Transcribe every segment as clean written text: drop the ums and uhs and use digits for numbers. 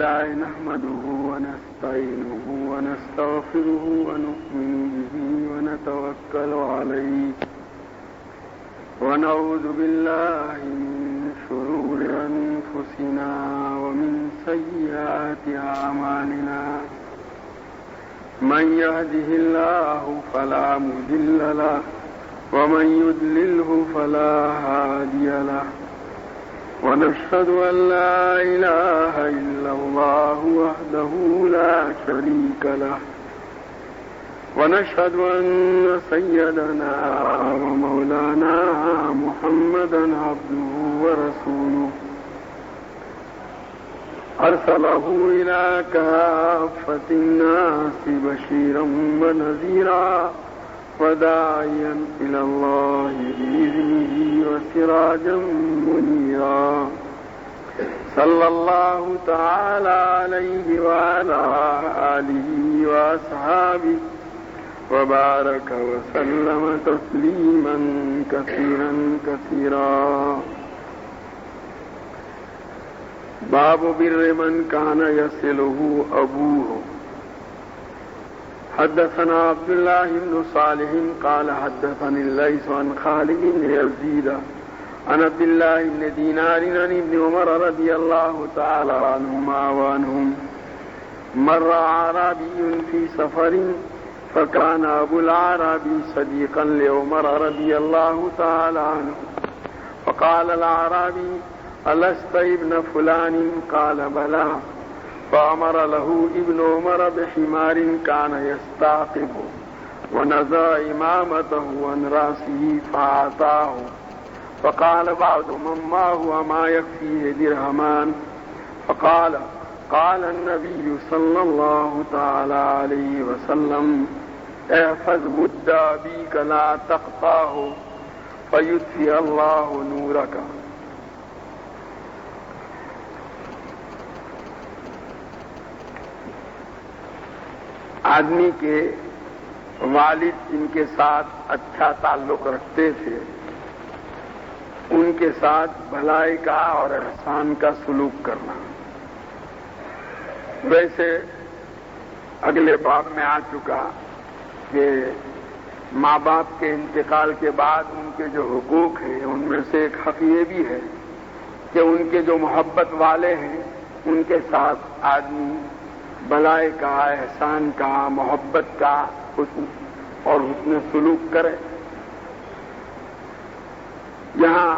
لله نحمده ونستعينه ونستغفره ونؤمن به ونتوكل عليه ونعوذ بالله من شرور أنفسنا ومن سيئات أعمالنا من يهده الله فلا مضل له ومن يضلله فلا هادي له ونشهد أن لا إله إلا الله وحده لا شريك له ونشهد أن سيدنا ومولانا محمدا عبده ورسوله أرسله إلى كافة الناس بشيرا ونذيرا وداعيا إلى الله بإذنه وسراجا منيرا صلى الله تعالى عليه وعلى آله وأصحابه وبارك وسلم تسليما كثيرا كثيرا. باب بر من كان يصله أبوه. حدثنا عبد الله بن صالح قال حدثني الليث عن خالد بن يزيد عن عبد الله بن دينار عن ابن عمر رضي الله تعالى عنهما وعنهم مر أعرابي في سفر فكان أبو الأعرابي صديقا لعمر رضي الله تعالى عنه فقال الأعرابي ألست ابن فلان؟ قال بلى. فأمر له ابن عمر بحمار كان يستعقب ونزع إمامته عن رأسه فأعطاه فقال بعض من معه أما يكفيه درهمان؟ فقال النبي صلى الله تعالى عليه وسلم احفظ مد أبيك لا تقطعه فيطفئ الله نورك. آدمی کے والد جن کے ساتھ اچھا تعلق رکھتے تھے ان کے ساتھ بھلائی کا اور احسان کا سلوک کرنا. ویسے اگلے باب میں آ چکا کہ ماں باپ کے انتقال کے بعد ان کے جو حقوق ہیں ان میں سے ایک حق یہ بھی ہے کہ ان کے جو محبت والے ہیں ان کے ساتھ آدمی بھلائی کا، احسان کا، محبت کا حسن اور حسن سلوک کرے. یہاں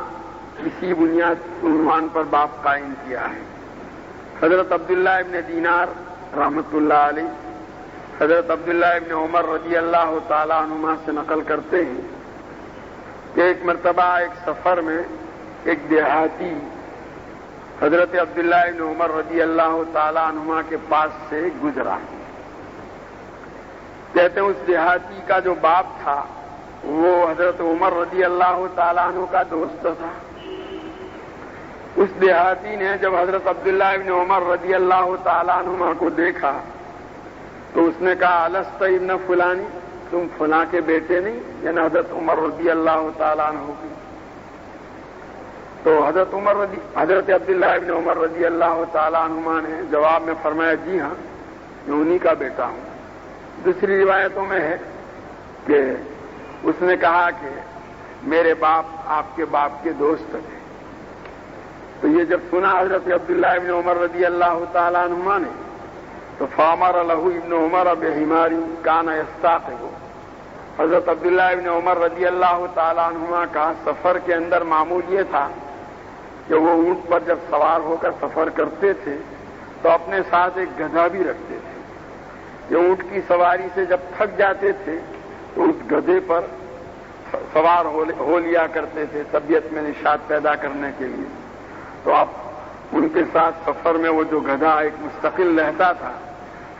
اسی بنیاد عنوان پر باب قائم کیا ہے. حضرت عبداللہ ابن دینار رحمۃ اللہ علیہ حضرت عبداللہ ابن عمر رضی اللہ تعالیٰ عنہما سے نقل کرتے ہیں کہ ایک مرتبہ ایک سفر میں ایک دیہاتی حضرت عبداللہ ابن عمر رضی اللہ تعالیٰ عنہما کے پاس سے گزرا. کہتے ہیں اس دیہاتی کا جو باپ تھا وہ حضرت عمر رضی اللہ تعالیٰ عنہ کا دوست تھا. اس دیہاتی نے جب حضرت عبداللہ ابن عمر رضی اللہ تعالیٰ عنہما کو دیکھا تو اس نے کہا الست ابن فلانی؟ تم فلاں کے بیٹے نہیں؟ یعنی حضرت عمر رضی اللہ تعالیٰ عنہ کی. تو حضرت عبداللہ ابن عمر رضی اللہ تعالیٰ عنہما نے جواب میں فرمایا جی ہاں میں انہی کا بیٹا ہوں. دوسری روایتوں میں ہے کہ اس نے کہا کہ میرے باپ آپ کے باپ کے دوست تھے. تو یہ جب سنا حضرت عبداللہ ابن عمر رضی اللہ تعالیٰ عنہما نے تو فامر له ابن عمر بحمار كان يستعقب. حضرت عبداللہ ابن عمر رضی اللہ تعالیٰ عنہما کا سفر کے اندر معمول یہ تھا کہ وہ اونٹ پر جب سوار ہو کر سفر کرتے تھے تو اپنے ساتھ ایک گدھا بھی رکھتے تھے. یہ اونٹ کی سواری سے جب تھک جاتے تھے تو اس گدھے پر سوار ہو لیا کرتے تھے طبیعت میں نشاط پیدا کرنے کے لیے. تو اب ان کے ساتھ سفر میں وہ جو گدھا ایک مستقل رہتا تھا.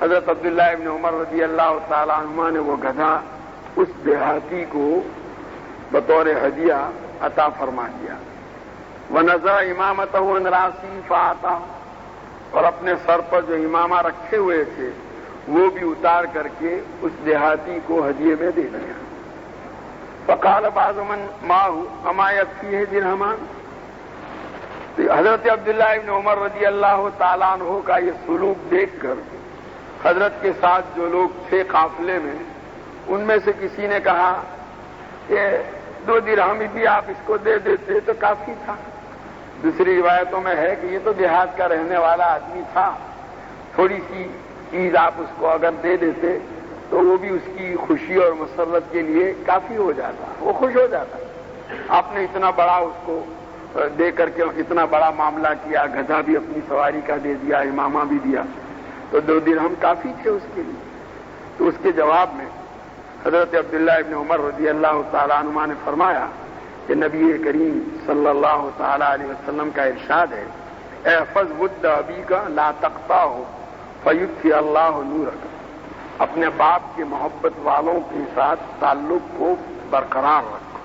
حضرت عبداللہ ابن عمر رضی اللہ تعالیٰ عنہما نے وہ گدھا اس دیہاتی کو بطور ہدیہ عطا فرما دیا. وَنَزَعَ إِمَامَتَهُ عَنْ رَأْسِهِ فَأَعْطَاهُ. اور اپنے سر پر جو امامہ رکھے ہوئے تھے وہ بھی اتار کر کے اس دیہاتی کو ہدیے میں دے دیا. فقال بعض من معه اما يكفيه درهمان. تو حضرت عبداللہ ابن عمر رضی اللہ تعالیٰ عنہ کا یہ سلوک دیکھ کر حضرت کے ساتھ جو لوگ تھے قافلے میں، ان میں سے کسی نے کہا کہ 2 درہم بھی آپ اس کو دے دیتے تو کافی تھا۔ دوسری روایتوں میں ہے کہ یہ تو دیہات کا رہنے والا آدمی تھا، تھوڑی سی چیز آپ اس کو اگر دے دیتے تو وہ بھی اس کی خوشی اور مسرت کے لیے کافی ہو جاتا، وہ خوش ہو جاتا۔ آپ نے اتنا بڑا اس کو دے کر کے اتنا بڑا معاملہ کیا، گدھا بھی اپنی سواری کا دے دیا، امامہ بھی دیا، تو 2 درہم کافی تھے اس کے لیے۔ تو اس کے جواب میں حضرت عبداللہ ابن عمر رضی اللہ تعالیٰ عنہ نے فرمایا کہ نبی کریم صلی اللہ تعالیٰ علیہ وسلم کا ارشاد ہے، احفظ ود ابیک لا تقطعہ فیطفئ اللہ نورک، اپنے باپ کے محبت والوں کے ساتھ تعلق کو برقرار رکھو،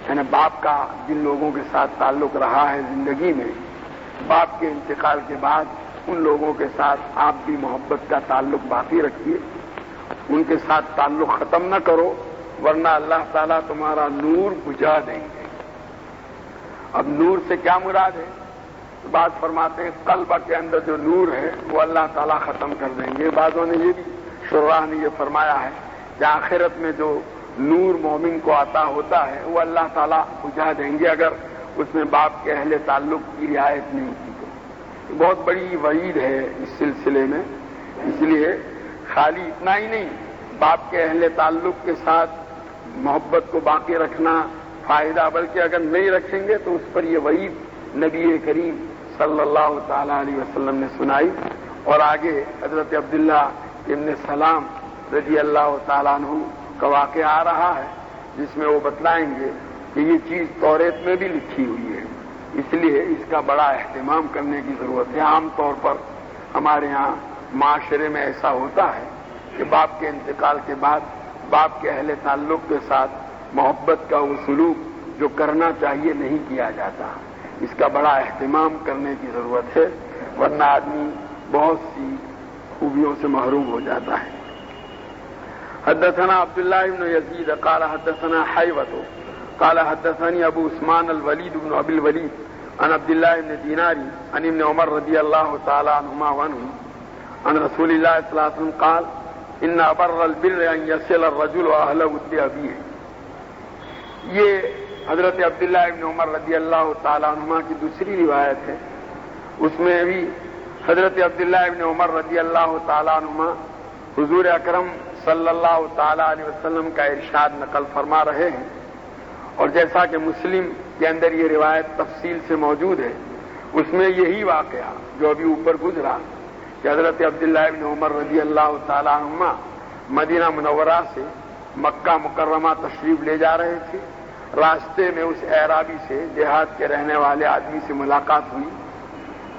یعنی باپ کا جن لوگوں کے ساتھ تعلق رہا ہے زندگی میں، باپ کے انتقال کے بعد ان لوگوں کے ساتھ آپ بھی محبت کا تعلق باقی رکھیے، ان کے ساتھ تعلق ختم نہ کرو، ورنہ اللہ تعالیٰ تمہارا نور بجھا دیں گے۔ اب نور سے کیا مراد ہے؟ بعض فرماتے ہیں قلب کے اندر جو نور ہے وہ اللہ تعالیٰ ختم کر دیں گے۔ بعضوں نے یہ بھی، شراح نے یہ فرمایا ہے کہ آخرت میں جو نور مومن کو عطا ہوتا ہے وہ اللہ تعالیٰ بجھا دیں گے اگر اس میں باپ کے اہل تعلق کی رعایت نہیں کی تو۔ بہت بڑی وعید ہے اس سلسلے میں، اس لیے خالی اتنا ہی نہیں، باپ کے اہل تعلق کے ساتھ محبت کو باقی رکھنا فائدہ، بلکہ اگر نہیں رکھیں گے تو اس پر یہ وعید نبی کریم صلی اللہ تعالیٰ علیہ وسلم نے سنائی۔ اور آگے حضرت عبداللہ ابن سلام رضی اللہ تعالیٰ عنہ کا واقعہ آ رہا ہے، جس میں وہ بتلائیں گے کہ یہ چیز توریت میں بھی لکھی ہوئی ہے، اس لیے اس کا بڑا اہتمام کرنے کی ضرورت ہے۔ عام طور پر ہمارے ہاں معاشرے میں ایسا ہوتا ہے کہ باپ کے انتقال کے بعد باپ کے اہل تعلق کے ساتھ محبت کا وہ سلوک جو کرنا چاہیے نہیں کیا جاتا، اس کا بڑا اہتمام کرنے کی ضرورت ہے، ورنہ آدمی بہت سی خوبیوں سے محروم ہو جاتا ہے۔ حدثنا عبداللہ بن یزید قال حدثنا حیوۃ قال حدثني ابو عثمان الولید بن ابی الولید عن عبداللہ بن دینار عن ابن عمر رضی اللہ تعالی عنہما وعنہ عن رسول اللہ صلی اللہ علیہ وسلم قال ان ابر البر ان يصل الرجل اهل ود ابیہ۔ یہ حضرت عبداللہ ابن عمر رضی اللہ تعالی عنہما کی دوسری روایت ہے، اس میں بھی حضرت عبداللہ ابن عمر رضی اللہ تعالی عنہما حضور اکرم صلی اللہ تعالی علیہ وسلم کا ارشاد نقل فرما رہے ہیں، اور جیسا کہ مسلم کے اندر یہ روایت تفصیل سے موجود ہے، اس میں یہی واقعہ جو ابھی اوپر گزرا کہ حضرت عبداللہ ابن عمر رضی اللہ تعالی عنہما مدینہ منورہ سے مکہ مکرمہ تشریف لے جا رہے تھے، راستے میں اس اعرابی سے، دیہات کے رہنے والے آدمی سے ملاقات ہوئی،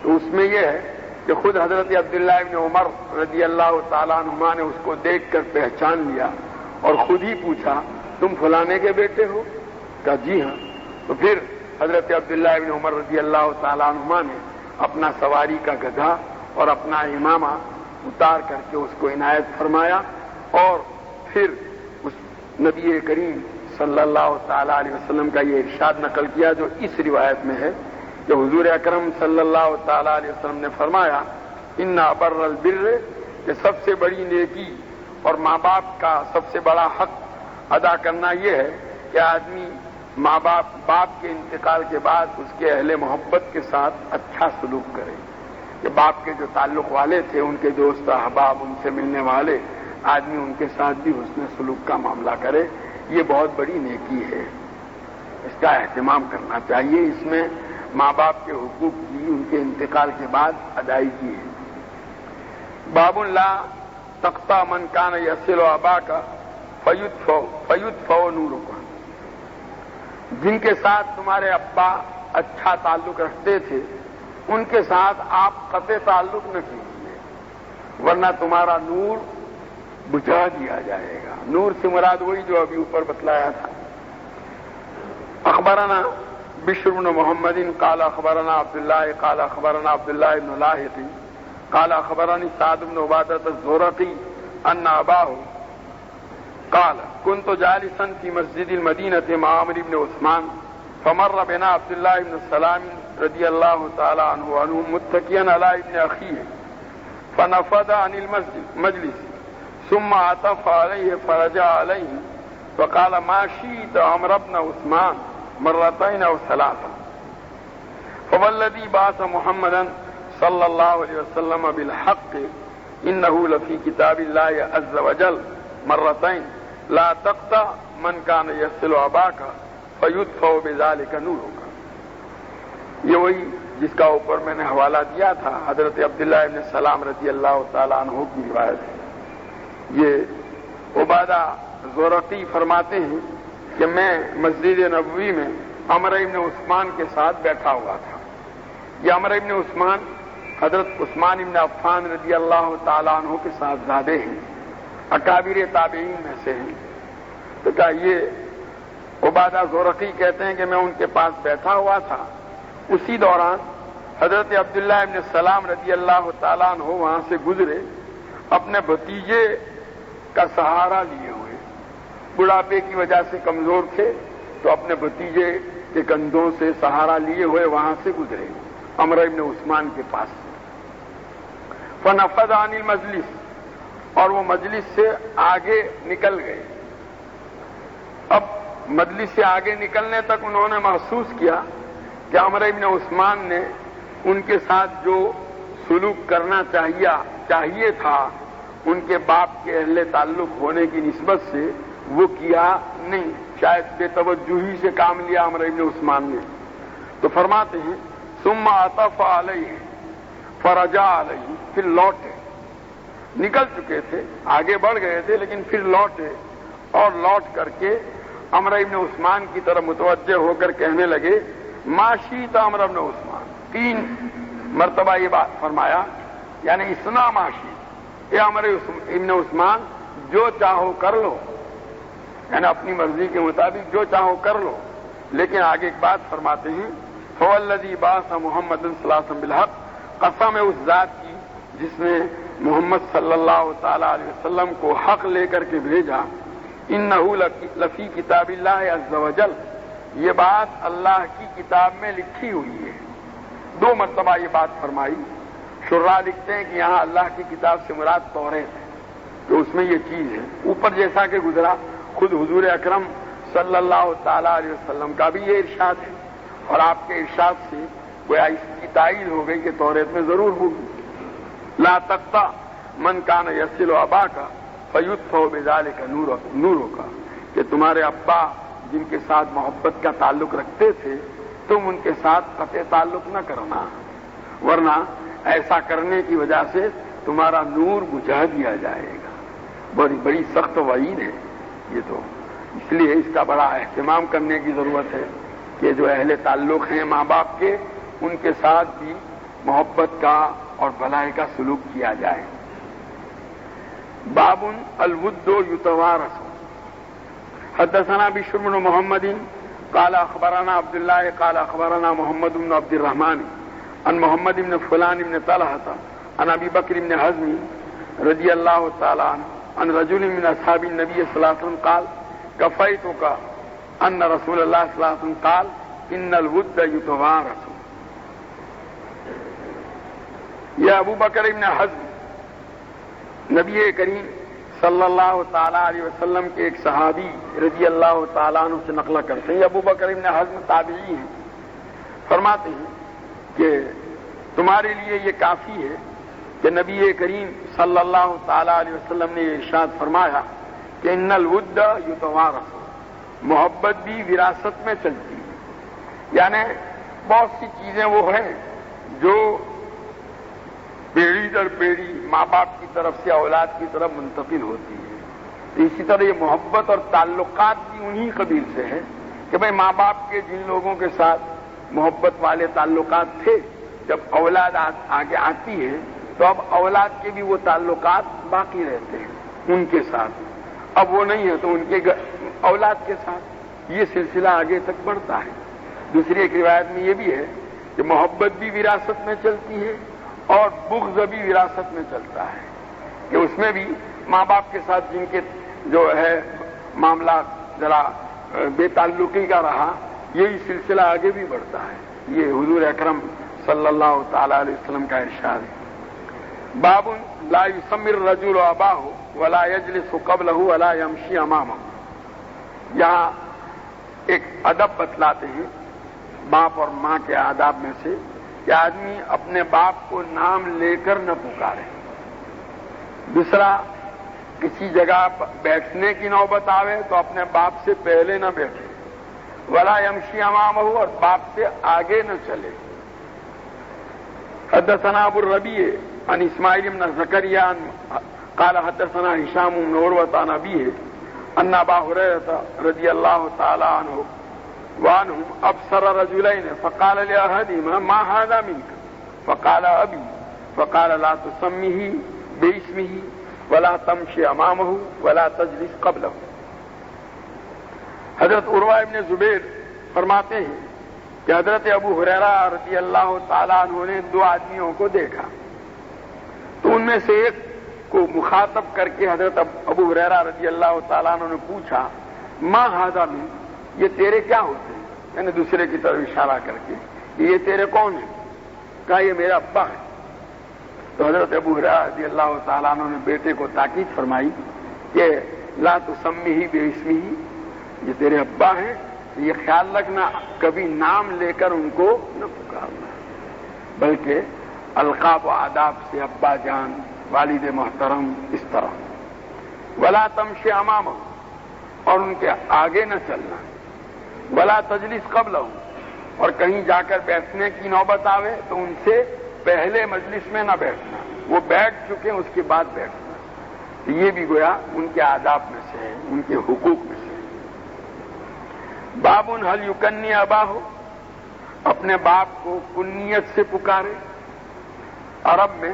تو اس میں یہ ہے کہ خود حضرت عبداللہ ابن عمر رضی اللہ تعالیٰ عنہما نے اس کو دیکھ کر پہچان لیا اور خود ہی پوچھا تم فلانے کے بیٹے ہو؟ کہا جی ہاں۔ تو پھر حضرت عبداللہ ابن عمر رضی اللہ تعالیٰ عنہما نے اپنا سواری کا گدھا اور اپنا امامہ اتار کر کے اس کو عنایت فرمایا، اور پھر اس نبی کریم صلی اللہ تعالیٰ علیہ وسلم کا یہ ارشاد نقل کیا جو اس روایت میں ہے کہ حضور اکرم صلی اللہ تعالیٰ علیہ وسلم نے فرمایا ان ابر البر، کہ سب سے بڑی نیکی اور ماں باپ کا سب سے بڑا حق ادا کرنا یہ ہے کہ آدمی ماں باپ کے انتقال کے بعد اس کے اہل محبت کے ساتھ اچھا سلوک کرے، کہ باپ کے جو تعلق والے تھے، ان کے دوست احباب، ان سے ملنے والے آدمی، ان کے ساتھ بھی حسن سلوک کا معاملہ کرے، یہ بہت بڑی نیکی ہے، اس کا اہتمام کرنا چاہیے۔ اس میں ماں باپ کے حقوق کی ان کے انتقال کے بعد ادائیگی ہے۔ باب لا تقطع من کان یصل اباک فیطفئ نورک، جن کے ساتھ تمہارے ابا اچھا تعلق رکھتے تھے ان کے ساتھ آپ قطع تعلق نہ کیجیے، ورنہ تمہارا نور بجھا دیا جائے گا۔ نور سے مراد وہی جو ابھی اوپر بتلایا تھا۔ اخبرنا بشر بن محمد قال اخبرنا عبداللہ قال اخبرنا عبداللہ بن لاحق قال اخبرني سعد بن عبادة الزرقي ان اباه قال كنت جالسا في مسجد المدينة مع عمرو بن عثمان فمر بنا عبد الله بن سلام رضی اللہ تعالی عنہ متکئا علی ابن اخیہ فنفذ عن المجلس ثم عطف علیہ فرجع علیہ فقال ما شئت عمرو بن عثمان مرتين او ثلاثا فوالذي بعث محمدا صلى الله عليه وسلم بالحق انه لفي كتاب الله عز وجل مرتين لا تقطع من كان يصل اباك فيدفع بذلك نورك. یہ وہی جس کا اوپر میں نے حوالہ دیا تھا، حضرت عبداللہ ابن سلام رضی اللہ تعالیٰ عنہ کی روایت ہے. یہ عبادہ زورقی فرماتے ہیں کہ میں مسجد نبوی میں عمر ابن عثمان کے ساتھ بیٹھا ہوا تھا. یہ عمر ابن عثمان حضرت عثمان ابن عفان رضی اللہ تعالیٰ عنہ کے ساتھ زادے ہیں، اکابر تابعین میں سے ہیں. تو کہا یہ عبادہ زورقی کہتے ہیں کہ میں ان کے پاس بیٹھا ہوا تھا. اسی دوران حضرت عبداللہ ابن سلام رضی اللہ تعالیٰ عنہ وہاں سے گزرے، اپنے بھتیجے کا سہارا لیے ہوئے. بڑھاپے کی وجہ سے کمزور تھے تو اپنے بھتیجے کے کندھوں سے سہارا لیے ہوئے وہاں سے گزرے عمر ابن عثمان کے پاس. فنفذ عن المجلس، اور وہ مجلس سے آگے نکل گئے. اب مجلس سے آگے نکلنے تک انہوں نے محسوس کیا کہ عمر ابن عثمان نے ان کے ساتھ جو سلوک کرنا چاہیے تھا ان کے باپ کے اہل تعلق ہونے کی نسبت سے وہ کیا نہیں، شاید بے توجہی سے کام لیا عمر ابن عثمان نے. تو فرماتے ہیں ثم عطف علیہ فرجع علیہ، پھر لوٹے. نکل چکے تھے، آگے بڑھ گئے تھے لیکن پھر لوٹے، اور لوٹ کر کے عمر ابن عثمان کی طرف متوجہ ہو کر کہنے لگے ما شئت عمر ابن عثمان. 3 مرتبہ یہ بات فرمایا، یعنی اسنا ما شئت، اے عمر ابن عثمان جو چاہو کر لو، یعنی اپنی مرضی کے مطابق جو چاہو کر لو. لیکن آگے ایک بات فرماتے ہیں فوالذی بعث محمد صلی اللہ علیہ وسلم بالحق، قسم ہے اس ذات کی جس نے محمد صلی اللہ تعالی علیہ وسلم کو حق لے کر کے بھیجا. انہ لفی کتاب اللہ عز وجل، یہ بات اللہ کی کتاب میں لکھی ہوئی ہے. 2 مرتبہ یہ بات فرمائی. شراح لکھتے ہیں کہ یہاں اللہ کی کتاب سے مراد توریت ہے، تو اس میں یہ چیز ہے. اوپر جیسا کہ گزرا خود حضور اکرم صلی اللہ تعالی علیہ وسلم کا بھی یہ ارشاد ہے، اور آپ کے ارشاد سے گویا اس کی تائید ہو گئی کہ توریت میں ضرور ہوگی. لا تقطع من کان یصل اباک فیدفع بذلک نورک، کہ تمہارے ابا جن کے ساتھ محبت کا تعلق رکھتے تھے تم ان کے ساتھ قطع تعلق نہ کرنا، ورنہ ایسا کرنے کی وجہ سے تمہارا نور بجھا دیا جائے گا. بڑی سخت وعید ہے یہ تو. اس لیے اس کا بڑا اہتمام کرنے کی ضرورت ہے کہ جو اہل تعلق ہیں ماں باپ کے، ان کے ساتھ بھی محبت کا اور بھلائی کا سلوک کیا جائے. باب الود یتوارث. حدثنا بشر بن محمد قال اخبرنا عبد الله قال اخبرنا محمد بن عبد الرحمن عن محمد بن فلان بن طلحة عن ابي بكر بن حزم رضي الله تعالى عنه عن رجل من اصحاب النبي صلى الله عليه وسلم قال كفيتك ان رسول الله صلى الله عليه وسلم قال ان الود يتوارث. یہ ابو بکر بن حزم نبی کریم صلی اللہ تعالی علیہ وسلم کے ایک صحابی رضی اللہ تعالیٰ عنہ سے نقل کرتے ہیں. ابو بکر ابن حزم تابعی ہیں. فرماتے ہیں کہ تمہارے لیے یہ کافی ہے کہ نبی کریم صلی اللہ تعالی علیہ وسلم نے یہ ارشاد فرمایا کہ ان الود یتوارث، محبت بھی وراثت میں چلتی ہے. یعنی بہت سی چیزیں وہ ہیں جو پیڑھی در پیڑھی ماں باپ کی طرف سے اولاد کی طرف منتقل ہوتی ہے. اسی طرح یہ محبت اور تعلقات بھی انہی قبیل سے ہے کہ بھئی ماں باپ کے جن لوگوں کے ساتھ محبت والے تعلقات تھے، جب اولاد آگے آتی ہے تو اب اولاد کے بھی وہ تعلقات باقی رہتے ہیں ان کے ساتھ. اب وہ نہیں ہے تو ان کے اولاد کے ساتھ یہ سلسلہ آگے تک بڑھتا ہے. دوسری ایک روایت میں یہ بھی ہے کہ محبت بھی وراثت میں چلتی ہے اور بغض بھی وراثت میں چلتا ہے، کہ اس میں بھی ماں باپ کے ساتھ جن کے جو ہے معاملہ ذرا بے تعلقی کا رہا، یہی سلسلہ آگے بھی بڑھتا ہے. یہ حضور اکرم صلی اللہ تعالی علیہ وسلم کا ارشاد ہے۔ باب لا یسمی الرجل اباہ ولا یجلس قبلہ ولا یمشی امامہ۔ یہاں ایک ادب بتلاتے ہیں باپ اور ماں کے آداب میں سے کہ آدمی اپنے باپ کو نام لے کر نہ پکارے۔ دوسرا، کسی جگہ بیٹھنے کی نوبت آوے تو اپنے باپ سے پہلے نہ بیٹھے، ولا یمشی امامہ، اور باپ سے آگے نہ چلے۔ حدثنا ابو الربیع عن اسماعیل بن زکریا قال حدثنا هشام بن عروة عن ابیہ ان ابا ہریرہ رضی اللہ تعالی عنہ وعنهم ابصر رجلين فقال لاحدهما ما هذا منك فقال ابي فقال لا تسميه باسمه ولا تمشي امامه ولا تجلس قبله۔ حضرت عروہ ابن زبیر فرماتے ہیں کہ حضرت ابو ہریرہ رضی اللہ تعالیٰ عنہ نے دو آدمیوں کو دیکھا تو ان میں سے ایک کو مخاطب کر کے حضرت ابو ہریرہ رضی اللہ تعالیٰ عنہ نے پوچھا ما ھذا من، یہ تیرے کیا ہوتے ہیں، یعنی دوسرے کی طرف اشارہ کر کے یہ تیرے کون ہیں؟ کہا یہ میرا ابا ہے۔ تو حضرت ابو ہریرہ رضی اللہ تعالیٰ عنہ نے بیٹے کو تاکید فرمائی کہ لا تسمیہ باسمہ، یہ تیرے ابا ہیں، یہ خیال رکھنا کبھی نام لے کر ان کو نہ پکارنا، بلکہ القاب و آداب سے ابا جان، والد محترم، اس طرح۔ ولا تمشی امامہ، اور ان کے آگے نہ چلنا۔ ولا تجلس قبلہ، اور کہیں جا کر بیٹھنے کی نوبت آوے تو ان سے پہلے مجلس میں نہ بیٹھنا، وہ بیٹھ چکے اس کے بعد بیٹھنا۔ تو یہ بھی گویا ان کے آداب میں سے ہے، ان کے حقوق میں سے ہے۔ باب حل یکنی اباہ، اپنے باپ کو کنیت سے پکارے۔ عرب میں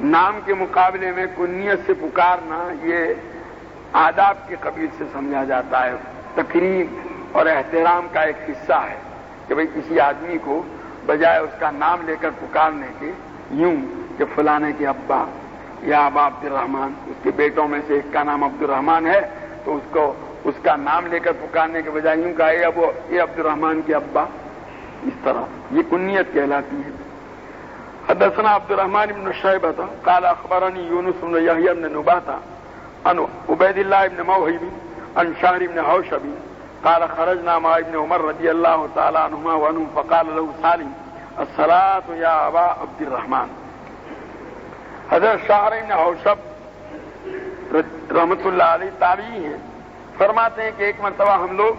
نام کے مقابلے میں کنیت سے پکارنا یہ آداب کے قبیل سے سمجھا جاتا ہے، تقریب اور احترام کا ایک حصہ ہے کہ بھئی کسی آدمی کو بجائے اس کا نام لے کر پکارنے کے یوں کہ فلانے کے ابا یا ابا عبد الرحمن، اس کے بیٹوں میں سے ایک کا نام عبد الرحمن ہے تو اس کا نام لے کر پکارنے کے بجائے یوں کہا اے عبد الرحمن کے ابا، اس طرح یہ کنیت کہلاتی ہے۔ حدثنا عبد الرحمن بن شیبۃ قال اخبرني یونس بن یحیی بن نباتہ عن عبید اللہ بن موہب عن شہر بن حوشب قال خرجنا مع ابن عمر رضی اللہ تعالی عنہما وعنہ فقال له سالم الصلاة یا ابا عبد الرحمن۔ حضرت شہر بن حوشب رحمۃ اللہ علیہ تابعی ہیں، فرماتے ہیں کہ ایک مرتبہ ہم لوگ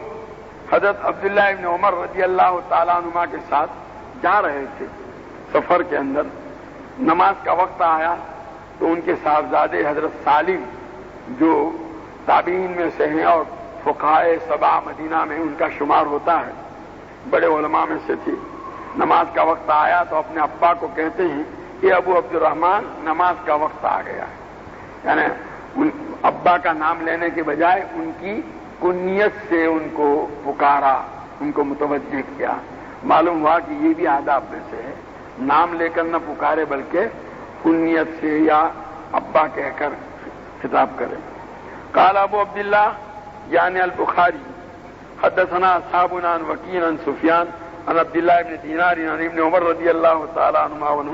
حضرت عبداللہ ابن عمر رضی اللہ تعالیٰ عنہما کے ساتھ جا رہے تھے سفر کے اندر، نماز کا وقت آیا تو ان کے صاحبزادے حضرت سالم جو تابعین میں سے ہیں اور فقہائے سبع مدینہ میں ان کا شمار ہوتا ہے، بڑے علماء میں سے تھے، نماز کا وقت آیا تو اپنے ابا کو کہتے ہیں کہ ابو عبد الرحمن نماز کا وقت آ گیا ہے، یعنی ابا کا نام لینے کے بجائے ان کی کنیت سے ان کو پکارا، ان کو متوجہ کیا۔ معلوم ہوا کہ یہ بھی آداب میں سے ہے، نام لے کر نہ پکارے بلکہ کنیت سے یا ابا کہہ کر خطاب کرے۔ قال ابو عبداللہ یعنی البخاری حدثنا اصحابنا عن وکیع عن سفیان عن عبداللہ بن دینار عن ابن عمر رضی اللہ تعالی عنہما عنہ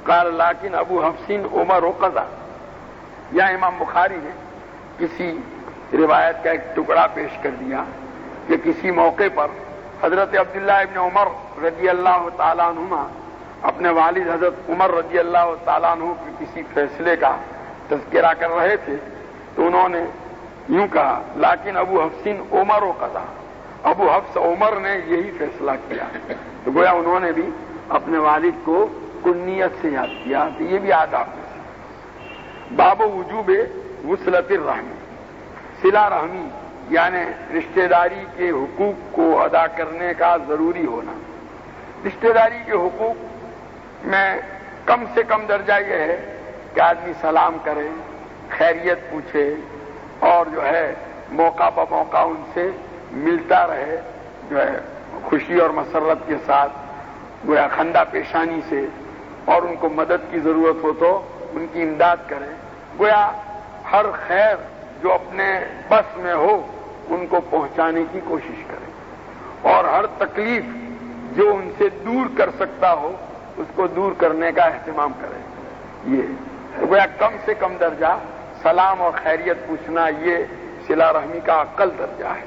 قال لیکن ابو حفص عمر قضا۔ یا امام بخاری نے کسی روایت کا ایک ٹکڑا پیش کر دیا کہ کسی موقع پر حضرت عبداللہ ابن عمر رضی اللہ تعالیٰ عنہما اپنے والد حضرت عمر رضی اللہ تعالیٰ عنہ کے کسی فیصلے کا تذکرہ کر رہے تھے تو انہوں نے یوں کہا لیکن ابو حفص عمر و قضا، ابو حفص عمر نے یہی فیصلہ کیا، تو گویا انہوں نے بھی اپنے والد کو کنیت سے یاد کیا، تو یہ بھی آداب میں سے۔ باب وجوب وصلۃ الرحم، صلہ رحمی یعنی رشتہ داری کے حقوق کو ادا کرنے کا ضروری ہونا۔ رشتہ داری کے حقوق میں کم سے کم درجہ یہ ہے کہ آدمی سلام کرے، خیریت پوچھے اور جو ہے موقع بہ موقع ان سے ملتا رہے، جو ہے خوشی اور مسرت کے ساتھ، گویا خندہ پیشانی سے، اور ان کو مدد کی ضرورت ہو تو ان کی امداد کرے، گویا ہر خیر جو اپنے بس میں ہو ان کو پہنچانے کی کوشش کرے، اور ہر تکلیف جو ان سے دور کر سکتا ہو اس کو دور کرنے کا اہتمام کرے. یہ گویا کم سے کم درجہ سلام اور خیریت پوچھنا یہ صلہ رحمی کا اقل درجہ ہے.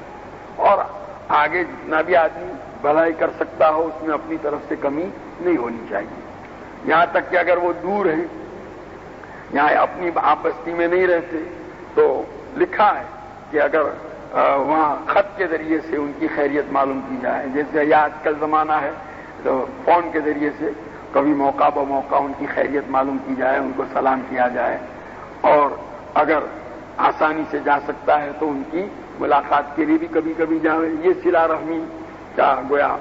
اور آگے جتنا بھی آدمی بھلائی کر سکتا ہو اس میں اپنی طرف سے کمی نہیں ہونی چاہیے. یہاں تک کہ اگر وہ دور ہیں، یہاں اپنی آپستی میں نہیں رہتے، تو لکھا ہے کہ اگر وہاں خط کے ذریعے سے ان کی خیریت معلوم کی جائے، جیسے یہ آج کل زمانہ ہے تو فون کے ذریعے سے کبھی موقع بموقع ان کی خیریت معلوم کی جائے، ان کو سلام کیا جائے. اور اگر آسانی سے جا سکتا ہے تو ان کی ملاقات کے لیے بھی کبھی کبھی جائے. یہ صلہ رحمی کا گویا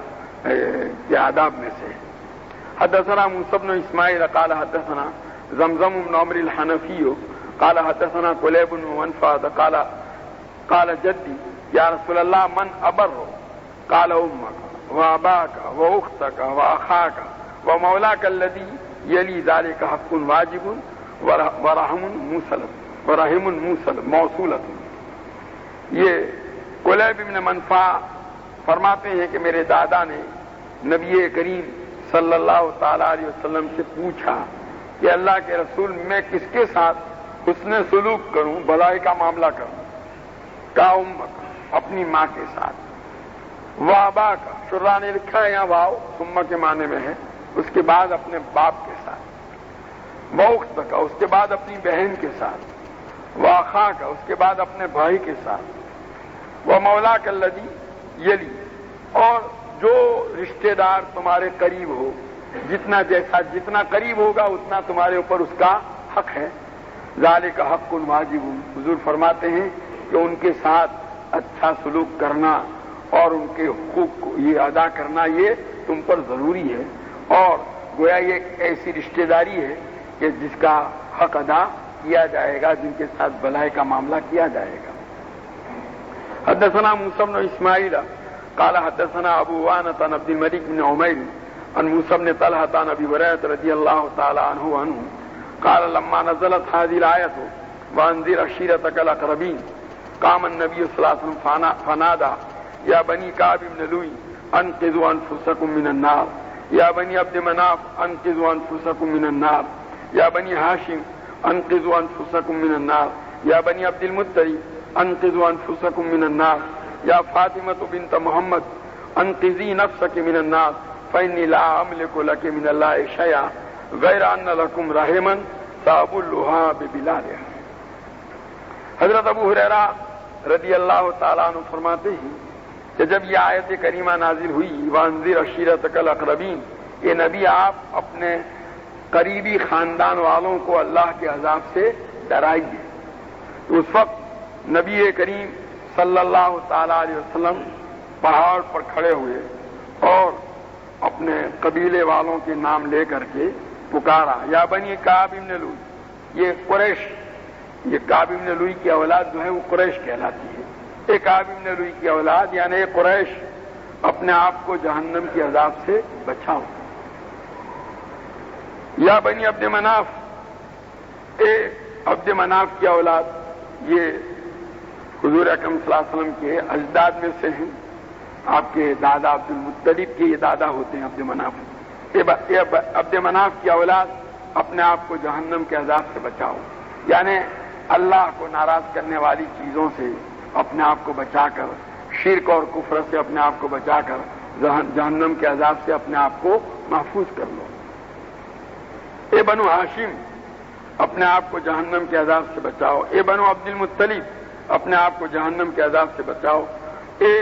کے آداب میں سے. حدثنا موسى بن اسماعیل قال حدثنا زمزم بن عمرو الحنفی قال حدثنا قلیب بن منفاد قال جدی یا رسول اللہ من ابر قال امك واباك واختك واخاك ومولاك الذي يلي ذلك حق واجب ورحم موصولة. یہ قلیب بن منفع فرماتے ہیں کہ میرے دادا نے نبی کریم صلی اللہ تعالی علیہ وسلم سے پوچھا کہ اللہ کے رسول میں کس کے ساتھ حسن سلوک کروں، بھلائی کا معاملہ کروں. کا امک، اپنی ماں کے ساتھ. وابا کا شرح نے لکھا ہے یہاں واؤ سما کے معنی میں ہے، اس کے بعد اپنے باپ کے ساتھ. وقت کا اس کے بعد اپنی بہن کے ساتھ. واخا کا اس کے بعد اپنے بھائی کے ساتھ. وہ مولا کلذی یلی، اور جو رشتہ دار تمہارے قریب ہو، جتنا قریب ہوگا اتنا تمہارے اوپر اس کا حق ہے. ذالک حق واجب. حضور فرماتے ہیں کہ ان کے ساتھ اچھا سلوک کرنا اور ان کے حقوق کو یہ ادا کرنا یہ تم پر ضروری ہے. اور گویا یہ ایک ایسی رشتہ داری ہے کہ جس کا حق ادا کیا جائے گا، جن کے ساتھ بھلائی کا معاملہ کیا جائے گا. حدثنا موسى بن اسماعیل قال حدثنا ابو عوانة عن عبد الملك بن عمير عن موسى بن طلحة عن ابي هريرة رضي الله تعالى عنه قال لما نزلت هذه الآية وانذر عشيرتك الأقربين قام النبي صلى الله عليه وسلم فنادى يا بني كعب بن لؤي انقذوا انفسكم من النار، يا بني عبد مناف انقذوا انفسكم من النار، يا بني هاشم انقذوا انفسكم من النار، يا بني عبد المطلب انقذوا انفسكم من النار، يا فاطمة بنت محمد انقذي نفسك من النار فإني لا أملك لك من الله شيئا غير أن لكم رحما سأبلها ببلالها. حضرت ابو ہریرہ رضی اللہ تعالیٰ عنہ فرماتے ہیں کہ جب یہ آیت کریمہ نازل ہوئی وانذر عشیرتک الاقربین، یہ نبی آپ اپنے قریبی خاندان والوں کو اللہ کے عذاب سے ڈرائیے. اس وقت نبی کریم صلی اللہ تعالیٰ علیہ وسلم پہاڑ پر کھڑے ہوئے اور اپنے قبیلے والوں کے نام لے کر کے پکارا یا بنی کعب بن لؤی. یہ قریش، یہ کعب بن لؤی کی اولاد جو ہے وہ قریش کہلاتی ہے. ایک کعب بن لؤی کی اولاد یعنی قریش اپنے آپ کو جہنم کے عذاب سے بچاؤ. یا بنی عبد مناف، اے عبد مناف کی اولاد، یہ حضور اکرم صلی اللہ علیہ وسلم کے اجداد میں سے ہیں. آپ کے دادا عبد المطلب کے یہ دادا ہوتے ہیں عبد مناف. عبد مناف کی اولاد اپنے آپ کو جہنم کے عذاب سے بچاؤ، یعنی اللہ کو ناراض کرنے والی چیزوں سے اپنے آپ کو بچا کر، شرک اور کفر سے اپنے آپ کو بچا کر جہنم کے عذاب سے اپنے آپ کو محفوظ کر لو. اے بنو ہاشم، اپنے آپ کو جہنم کے عذاب سے بچاؤ. اے بنو عبد المطلب، اپنے آپ کو جہنم کے عذاب سے بچاؤ. اے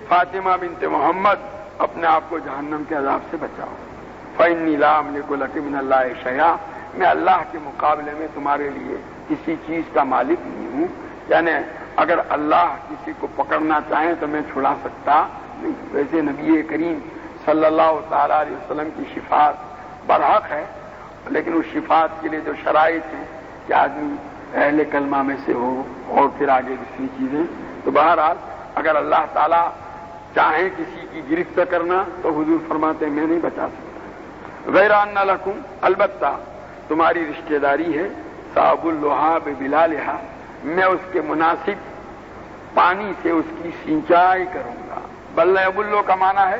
فاطمہ بنت محمد، اپنے آپ کو جہنم کے عذاب سے بچاؤ. فإنی لا أملک لک من اللہ شیئا، میں اللہ کے مقابلے میں تمہارے لیے کسی چیز کا مالک نہیں ہوں. یعنی اگر اللہ کسی کو پکڑنا چاہیں تو میں چھڑا سکتا نہیں. ویسے نبی کریم صلی اللہ تعالی علیہ وسلم کی شفاعت برحق ہے، لیکن اس شفاعت کے لیے جو شرائط ہیں کہ آدمی اہل کلمہ میں سے ہو اور پھر آگے دوسری چیزیں، تو بہرحال اگر اللہ تعالیٰ چاہیں کسی کی گرفت کرنا تو حضور فرماتے ہیں میں نہیں بچا سکتا. غیر ان لکم، البتہ تمہاری رشتہ داری ہے، صاب اللہا ببلالہا، میں اس کے مناسب پانی سے اس کی سینچائی کروں گا. بل ابلو کا معنی ہے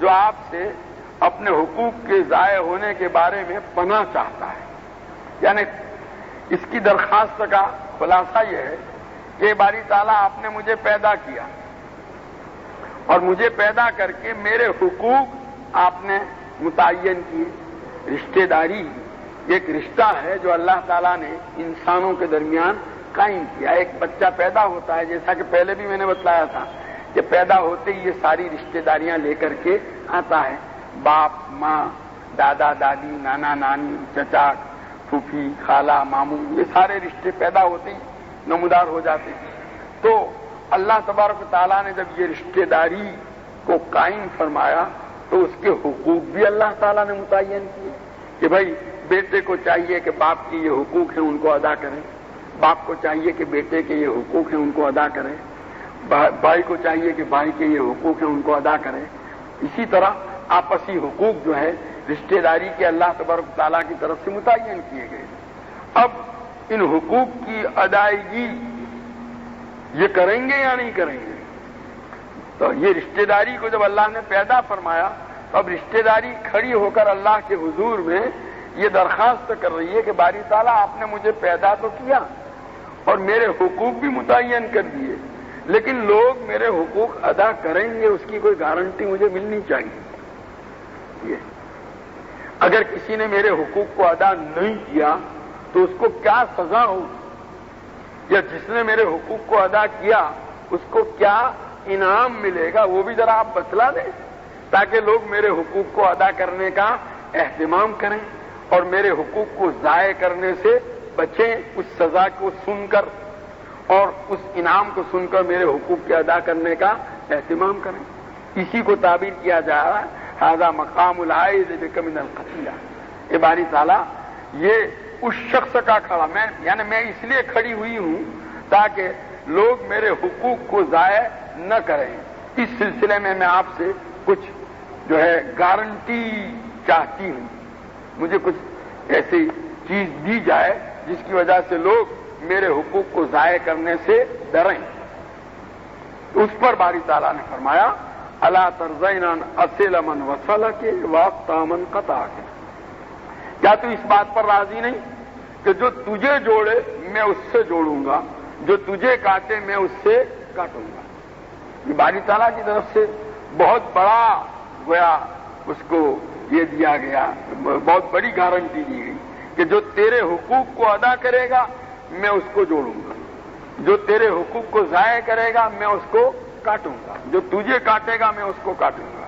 جو آپ سے اپنے حقوق کے ضائع ہونے کے بارے میں پناہ چاہتا ہے. یعنی اس کی درخواست کا خلاصہ یہ ہے کہ باری تعالیٰ آپ نے مجھے پیدا کیا اور مجھے پیدا کر کے میرے حقوق آپ نے متعین کیے. رشتہ داری ایک رشتہ ہے جو اللہ تعالیٰ نے انسانوں کے درمیان قائم کیا. ایک بچہ پیدا ہوتا ہے، جیسا کہ پہلے بھی میں نے بتلایا تھا کہ پیدا ہوتے ہی یہ ساری رشتہ داریاں لے کر کے آتا ہے. باپ، ماں، دادا، دادی، نانا، نانی، چچا، پھوپھی، خالہ، ماموں، یہ سارے رشتے پیدا ہوتے ہی نمودار ہو جاتے ہیں. تو اللہ تبارک و تعالیٰ نے جب یہ رشتہ داری کو قائم فرمایا تو اس کے حقوق بھی اللہ تعالیٰ نے متعین کیے کہ بھائی بیٹے کو چاہیے کہ باپ کے یہ حقوق ہیں ان کو ادا کریں، باپ کو چاہیے کہ بیٹے کے یہ حقوق ہیں ان کو ادا کریں، بھائی کو چاہیے کہ بھائی کے یہ حقوق ہیں ان کو ادا کریں. اسی طرح آپسی حقوق جو ہے رشتہ داری کے اللہ تبارک تعالیٰ کی طرف سے متعین کیے گئے. اب ان حقوق کی ادائیگی یہ کریں گے یا نہیں کریں گے؟ تو یہ رشتہ داری کو جب اللہ نے پیدا فرمایا تو اب رشتہ داری کھڑی ہو کر اللہ کے حضور میں یہ درخواست کر رہی ہے کہ باری تعالیٰ آپ نے مجھے پیدا تو کیا اور میرے حقوق بھی متعین کر دیے، لیکن لوگ میرے حقوق ادا کریں گے اس کی کوئی گارنٹی مجھے ملنی چاہیے. اگر کسی نے میرے حقوق کو ادا نہیں کیا تو اس کو کیا سزا ہو، یا جس نے میرے حقوق کو ادا کیا اس کو کیا انعام ملے گا، وہ بھی ذرا آپ بتلا دیں تاکہ لوگ میرے حقوق کو ادا کرنے کا اہتمام کریں اور میرے حقوق کو ضائع کرنے سے بچیں. اس سزا کو سن کر اور اس انعام کو سن کر میرے حقوق کے ادا کرنے کا اہتمام کریں. اسی کو تعبیر کیا جا رہا ہے ھذا مقام العائذ بک من القتیلہ. اے باری تعالیٰ یہ اس شخص کا کھڑا میں اس لیے کھڑی ہوئی ہوں تاکہ لوگ میرے حقوق کو ضائع نہ کریں. اس سلسلے میں آپ سے کچھ جو ہے گارنٹی چاہتی ہوں، مجھے کچھ ایسی چیز دی جائے جس کی وجہ سے لوگ میرے حقوق کو ضائع کرنے سے ڈریں. اس پر باری تعالیٰ نے فرمایا الا ترضین ان اصل من وصلک واقطع من قطعک. کیا تو اس بات پر راضی نہیں کہ جو تجھے جوڑے میں اس سے جوڑوں گا، جو تجھے کاٹے میں اس سے کاٹوں گا. یہ باری تعالیٰ کی طرف سے بہت بڑا گویا اس کو یہ دیا گیا، بہت بڑی گارنٹی دی گئی کہ جو تیرے حقوق کو ادا کرے گا میں اس کو جوڑوں گا، جو تیرے حقوق کو ضائع کرے گا میں اس کو کاٹوں گا، جو تجھے کاٹے گا میں اس کو کاٹوں گا.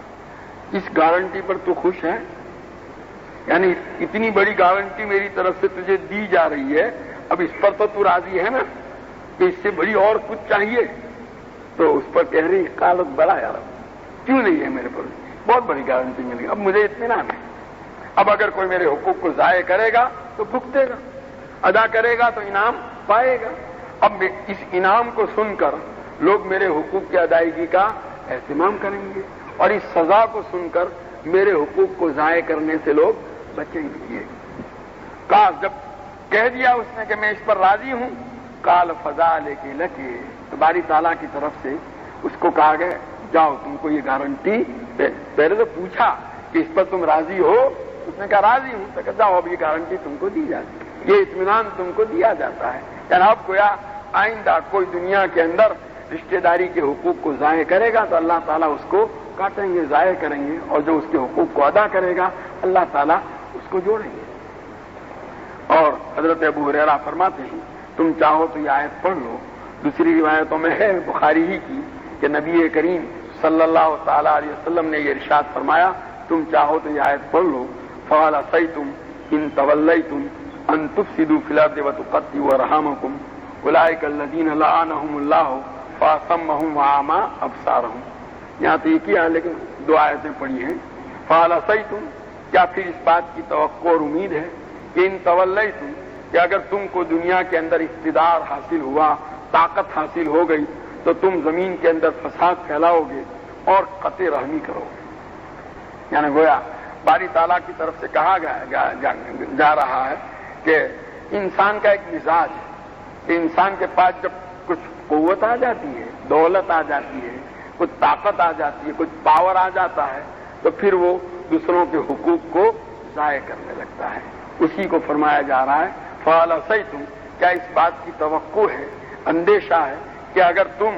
اس گارنٹی پر تو خوش ہے؟ یعنی اتنی بڑی گارنٹی میری طرف سے تجھے دی جا رہی ہے، اب اس پر تو راضی ہے نا کہ اس سے بڑی اور کچھ چاہیے؟ تو اس پر کہہ رہی قالت بڑا یار کیوں نہیں ہے میرے پر، بہت بڑی گارنٹی مل گئی، اب مجھے اطمینان ہے. اب اگر کوئی میرے حقوق کو ضائع کرے گا تو بھگتے گا، ادا کرے گا تو انعام پائے گا. اب اس انعام کو سن کر لوگ میرے حقوق کی ادائیگی کا اہتمام کریں گے اور اس سزا کو سن کر میرے حقوق کو ضائع کرنے سے لوگ بچیں گے. کہا جب کہہ دیا اس نے کہ میں اس پر راضی ہوں، قال فذلک لک. تو باری تعالیٰ کی طرف سے اس کو کہا گیا جاؤ تم کو یہ گارنٹی، پہلے تو پوچھا کہ اس پر تم راضی ہو، اس نے کہا راضی ہوں، تو کہا جاؤ اب یہ گارنٹی تم کو دی جاتی ہے، یہ اطمینان تم کو دیا جاتا ہے. جناب گویا آئندہ کوئی دنیا کے اندر رشتہ داری کے حقوق کو ضائع کرے گا تو اللہ تعالیٰ اس کو کاٹیں گے، ضائع کریں گے، اور جو اس کے حقوق کو ادا کرے گا اللہ تعالیٰ اس کو جوڑیں گے. اور حضرت ابو ہریرہ فرماتے ہیں تم چاہو تو یہ آیت پڑھ لو. دوسری روایتوں میں ہے بخاری ہی کی کہ نبی کریم صلی اللہ تعالی علیہ وسلم نے یہ ارشاد فرمایا تم چاہو تو یہ آیت پڑھ لو فَهَلْ عَصَيْتُمْ إِن تَوَلَّيْتُمْ أَن تُفْسِدُوا فِي الْأَرْضِ وَتُقَطِّعُوا أَرْحَامَكُمْ أُولَٰئِكَ الَّذِينَ لَعَنَهُمُ اللَّهُ فَأَصَمَّهُمْ وَأَعْمَىٰ أَبْصَارَهُمْ. یہاں تو یہ کیا ہے لیکن دو آیتیں پڑھی ہیں. فَهَلْ عَصَيْتُمْ، کیا پھر اس بات کی توقع اور امید ہے کہ ان تولیتم، کہ اگر تم کو دنیا کے اندر اقتدار حاصل ہوا، طاقت حاصل ہو گئی تو تم زمین کے اندر فساد پھیلاؤ گے اور قطع رحمی کرو گے. یعنی گویا باری تعالیٰ کی طرف سے کہا جا رہا ہے کہ انسان کا ایک مزاج ہے کہ انسان کے پاس جب کچھ قوت آ جاتی ہے، دولت آ جاتی ہے، کچھ طاقت آ جاتی ہے، کچھ پاور آ جاتا ہے تو پھر وہ دوسروں کے حقوق کو ضائع کرنے لگتا ہے. اسی کو فرمایا جا رہا ہے فَعَلَسَيْتُمْ، کیا اس بات کی توقع ہے، اندیشہ ہے کہ اگر تم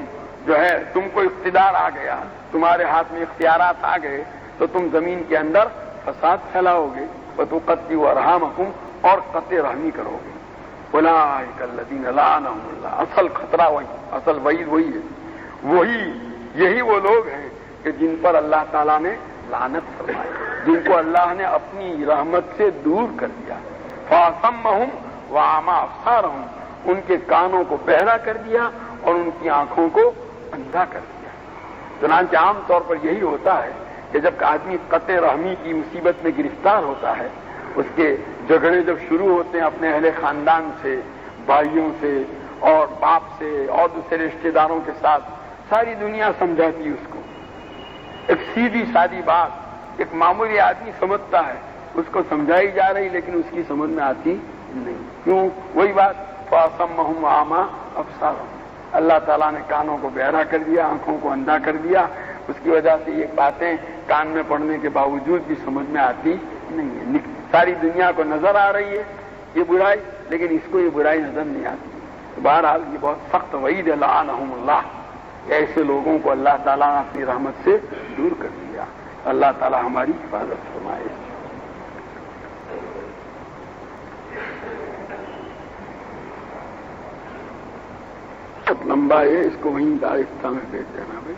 کو اقتدار آ گیا، تمہارے ہاتھ میں اختیارات آ گئے، تو تم زمین کے اندر فساد پھیلاؤ گے، وَتُقَطِّعُوا أَرْحَامَكُمْ، اور قطع رحمی کرو گے. أُولَٰئِكَ الَّذِينَ لَعَنَهُمُ اللَّهُ، اصل خطرہ وہی، اصل وعید وہی ہے. یہی وہ لوگ ہیں کہ جن پر اللہ تعالیٰ نے لعنت فرمائی، جن کو اللہ نے اپنی رحمت سے دور کر دیا. فَأَصَمَّهُمْ وَأَعْمَىٰ أَبْصَارَهُمْ، ان کے کانوں کو بہرا کر دیا اور ان کی آنکھوں کو اندھا کر دیا. چنانچہ عام طور پر یہی ہوتا ہے کہ جب آدمی قطع رحمی کی مصیبت میں گرفتار ہوتا ہے، اس کے جھگڑے جب شروع ہوتے ہیں اپنے اہل خاندان سے، بھائیوں سے اور باپ سے اور دوسرے رشتہ داروں کے ساتھ، ساری دنیا سمجھاتی ہے اس کو. ایک سیدھی سادی بات ایک معمولی آدمی سمجھتا ہے، اس کو سمجھائی جا رہی لیکن اس کی سمجھ میں آتی نہیں. کیوں؟ وہی بات فَأَصَمَّهُمْ وَأَعْمَىٰ أَبْصَارَهُمْ، اللہ تعالیٰ نے کانوں کو بہرا کر دیا، آنکھوں کو اندھا کر دیا. اس کی وجہ سے یہ باتیں کان میں پڑنے کے باوجود بھی سمجھ میں آتی نہیں ہے. ساری دنیا کو نظر آ رہی ہے یہ برائی، لیکن اس کو یہ برائی نظر نہیں آتی. بہرحال یہ بہت سخت وعید ہے، لعنہم اللہ، ایسے لوگوں کو اللہ تعالیٰ نے اپنی رحمت سے دور کر دیا. اللہ تعالیٰ ہماری حفاظت فرمائے. بہت لمبا ہے، اس کو وہیں دارستہ میں بھیج دینا بھائی.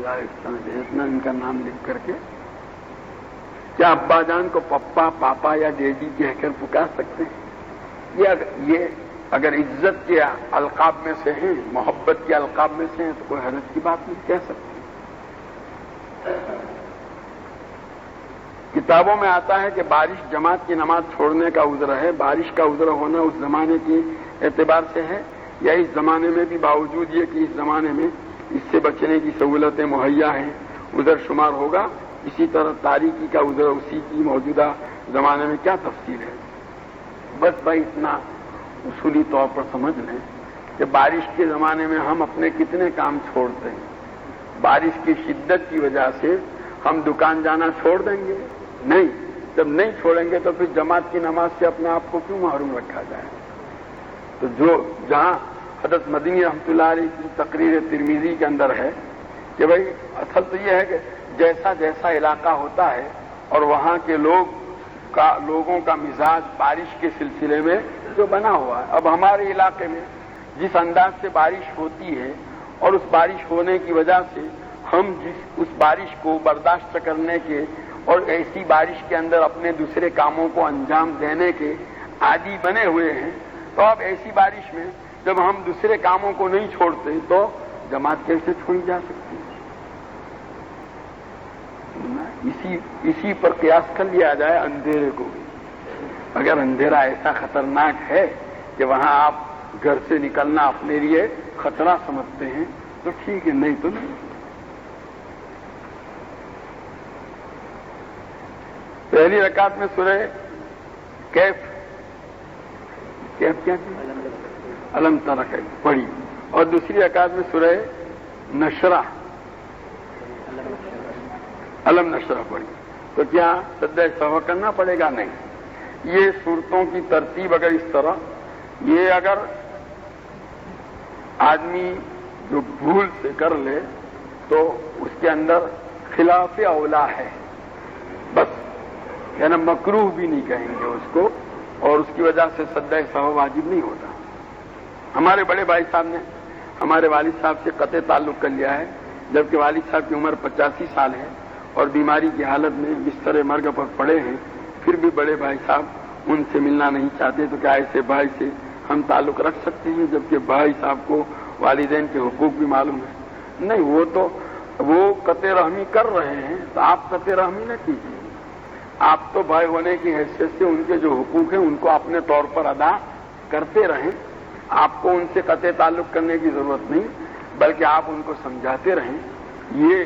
دارستہ میں بھیجنا، ان کا نام لکھ کر کے. کیا ابا جان کو پپا، پاپا یا ڈیڈی کہہ کر پکار سکتے ہیں؟ یہ اگر عزت کے القاب میں سے ہیں، محبت کے القاب میں سے ہیں، تو کوئی حرج کی بات نہیں کہہ سکتے. کتابوں میں آتا ہے کہ بارش جماعت کی نماز چھوڑنے کا عذر ہے. بارش کا عذر ہونا اس زمانے کے اعتبار سے ہے یا اس زمانے میں بھی، باوجود یہ کہ اس زمانے میں اس سے بچنے کی سہولتیں مہیا ہیں، عذر شمار ہوگا؟ اسی طرح تاریکی کا عذر اسی کی موجودہ زمانے میں کیا تفصیل ہے؟ بس بھائی اتنا اصولی طور پر سمجھ لیں کہ بارش کے زمانے میں ہم اپنے کتنے کام چھوڑتے ہیں. بارش کی شدت کی وجہ سے ہم دکان جانا چھوڑ دیں گے؟ نہیں. جب نہیں چھوڑیں گے تو پھر جماعت کی نماز سے اپنے آپ کو کیوں محروم رکھا جائے؟ تو جہاں حضرت مدنی رحمۃ اللہ علیہ کی تقریر ترمذی کے اندر ہے کہ بھائی اصل تو یہ ہے کہ جیسا جیسا علاقہ ہوتا ہے اور وہاں کے لوگوں کا مزاج بارش کے سلسلے میں جو بنا ہوا ہے. اب ہمارے علاقے میں جس انداز سے بارش ہوتی ہے اور اس بارش ہونے کی وجہ سے ہم اس بارش کو برداشت کرنے کے اور ایسی بارش کے اندر اپنے دوسرے کاموں کو انجام دینے کے عادی بنے ہوئے ہیں، تو اب ایسی بارش میں جب ہم دوسرے کاموں کو نہیں چھوڑتے تو جماعت کیسے چھوڑی جا سکتی ہے؟ اسی پر قیاس کر لیا جائے اندھیرے کو بھی. اگر اندھیرا ایسا خطرناک ہے کہ وہاں آپ گھر سے نکلنا اپنے لیے خطرہ سمجھتے ہیں تو ٹھیک ہے، نہیں تو نہیں. پہلی رکعت میں سورہ کیف کیا تھی؟ علم تر پڑھی، اور دوسری رکعت میں سورہ نشرہ علم نشرہ پڑھی. تو کیا سجدہ سہو کرنا پڑے گا؟ نہیں. یہ صورتوں کی ترتیب اگر اس طرح، یہ اگر آدمی جو بھول سے کر لے تو اس کے اندر خلاف اولا ہے، بس یعنی مکروہ بھی نہیں کہیں گے اس کو، اور اس کی وجہ سے سجدہ سہو واجب نہیں ہوتا. ہمارے بڑے بھائی صاحب نے ہمارے والد صاحب سے قطع تعلق کر لیا ہے، جبکہ والد صاحب کی عمر 85 سال ہے اور بیماری کی حالت میں بستر مرگ پر پڑے ہیں، پھر بھی بڑے بھائی صاحب ان سے ملنا نہیں چاہتے. تو کیا ایسے بھائی سے ہم تعلق رکھ سکتے ہیں جبکہ بھائی صاحب کو والدین کے حقوق بھی معلوم ہے؟ نہیں. وہ قطع رحمی کر رہے ہیں تو آپ قطع رحمی نہ کیجیے. آپ تو بھائی ہونے کی حیثیت سے ان کے جو حقوق ہیں ان کو اپنے طور پر ادا کرتے رہیں. آپ کو ان سے قطع تعلق کرنے کی ضرورت نہیں، بلکہ آپ ان کو سمجھاتے رہیں. یہ